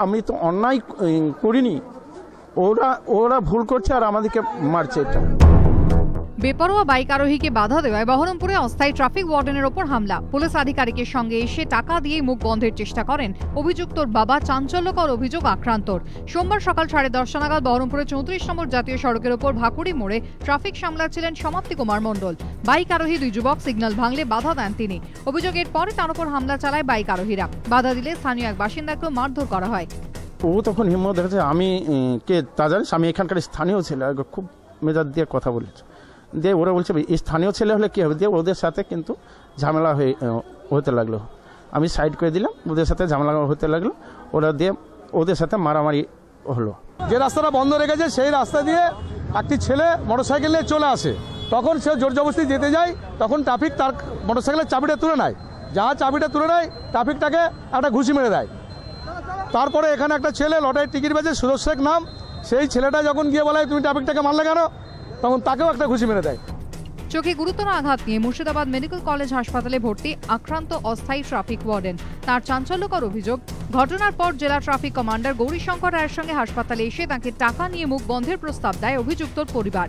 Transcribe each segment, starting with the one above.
আমি তো অন্যায় করিনি, ওরা ভুল করছে আর আমাদেরকে মারছে। এটা বেপরোয়া বাইক আরোহীকে বাধা দেওয়ায় বহরমপুরে অস্থায়ী ট্রাফিক ওয়ার্ডেনের ওপর হামলা। পুলিশ আধিকারিকের সঙ্গে এসে টাকা দিয়ে মুখ বন্ধের চেষ্টা করেন অভিযুক্তর বাবা। চাঞ্চল্যকর অভিযোগ আক্রান্তর। সোমবার সকাল 10:30 নাগাদ বহরমপুরে 34 নম্বর জাতীয় সড়কের ওপর ভাকুড়ি মোড়ে ট্রাফিক সামলাচ্ছিলেন সমাপ্তি কুমার মণ্ডল। বাইক আরোহী দুই যুবক সিগন্যাল ভাঙলে বাধা দেন তিনি। অভিযোগের পরে তার উপর হামলা চালায় বাইক আরোহীরা। বাধা দিলে স্থানীয় এক বাসিন্দাকেও মারধর করা হয়। ও তখন হিম্মত দেখেছে আমি কে তা জানিস, আমি এখানকার স্থানীয় ছেলে, খুব মেজাজ দিয়ে কথা বলেছে। দিয়ে ওরা বলছে স্থানীয় ছেলে হলে কী হবে, দিয়ে ওদের সাথে কিন্তু ঝামেলা হতে লাগলো। আমি সাইড করে দিলাম, ওদের সাথে ঝামেলা হতে লাগলো। ওরা দিয়ে ওদের সাথে মারামারি হলো। যে রাস্তাটা বন্ধ রেখেছে সেই রাস্তা দিয়ে একটি ছেলে মোটরসাইকেল নিয়ে চলে আসে। তখন সে জোর জবরদস্তি যেতে যায়, তখন ট্রাফিক তার মোটরসাইকেলের চাবিটা তুলে নেয়। যা চাবিটা তুলে নেয়, ট্রাফিকটাকে একটা ঘুষি মেরে দেয়। তারপরে এখানে একটা ছেলে লটারির টিকিট বেচে, সুরজ শেখ নাম, সেই ছেলেটা যখন গিয়ে বলে তুমি ট্রাফিকটাকে মারলে কেন, তখন তাকেও একটা ঘুষি মেরে দেয়। চোখে গুরুতর আঘাত নিয়ে মুর্শিদাবাদ মেডিকেল কলেজ হাসপাতালে ভর্তি আক্রান্ত অস্থায়ী ট্রাফিক ওয়ার্ডেন। তার চাঞ্চল্যকর অভিযোগ, ঘটনার পর জেলা ট্রাফিক কমান্ডার গৌরীশঙ্কর রায়ের সঙ্গে হাসপাতালে এসে তাকে টাকা নিয়ে মুখ বন্ধের প্রস্তাব দেয় অভিযুক্তর পরিবার।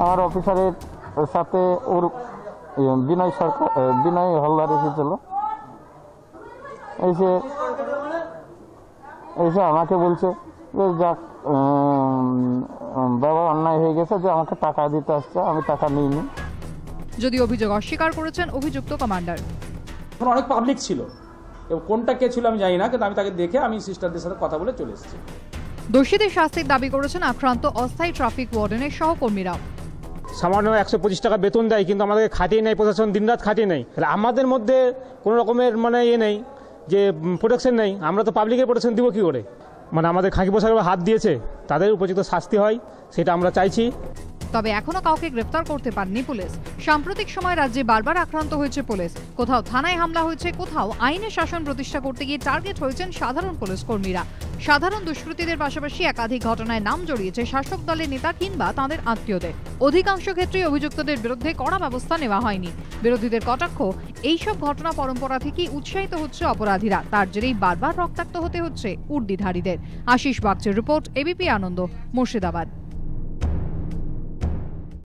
আমার অফিসারের সাথে ওর বিনয় হালদার এসেছিল। এসে আমাকে বলছে যে যাক বাবা অন্যায় হয়ে গেছে, যে আমাকে টাকা দিতে আসছে, আমি টাকা নিইনি। যদি অভিযোগ অস্বীকার করেছেন অভিযুক্ত কমান্ডার। অনেক পাবলিক ছিল, এবং কোনটা কে ছিল আমি জানি না, কিন্তু আমি তাকে দেখে আমি সিস্টারদের সাথে কথা বলে চলে এসেছি। দোষীদের শাস্তির দাবি করেছেন আক্রান্ত অস্থায়ী ট্রাফিক ওয়ার্ডেনের সহকর্মীরাও। সামান্য 125 টাকা বেতন দেয়, কিন্তু আমাদেরকে খাটিয়ে নেয় প্রশাসন, দিনরাত খাটিয়ে নেয়। তাহলে আমাদের মধ্যে কোনো রকমের নেই যে প্রোটেকশন নেই, আমরা তো পাবলিকের প্রোটেকশন দিব কী করে? আমাদের খাকি পোশাকের হাত দিয়েছে, তাদের উপযুক্ত শাস্তি হয়, সেটা আমরা চাইছি। তবে এখনো কাউকে গ্রেফতার করতে পারেনি পুলিশ। সাম্প্রতিক সময় রাজ্যে বারবার আক্রান্ত হয়েছে পুলিশ। কোথাও থানায় হামলা হয়েছে, কোথাও আইনের শাসন প্রতিষ্ঠা করতে গিয়ে টার্গেট হয়েছেন সাধারণ পুলিশ কর্মীরা। সাধারণ দুষ্কৃতীদের পাশাপাশি একাধিক ঘটনায় নাম জড়িয়েছে শাসক দলের নেতা কিংবা তাঁদের আত্মীয়দের। অধিকাংশ ক্ষেত্রেই অভিযুক্তদের বিরুদ্ধে কড়া ব্যবস্থা নেওয়া হয়নি। বিরোধীদের কটাক্ষ, এইসব ঘটনা পরম্পরা থেকেই উৎসাহিত হচ্ছে অপরাধীরা। তার জেরেই বারবার রক্তাক্ত হতে হচ্ছে উর্দিধারীদের। আশিস বাগচের রিপোর্ট, এবিপি আনন্দ, মুর্শিদাবাদ।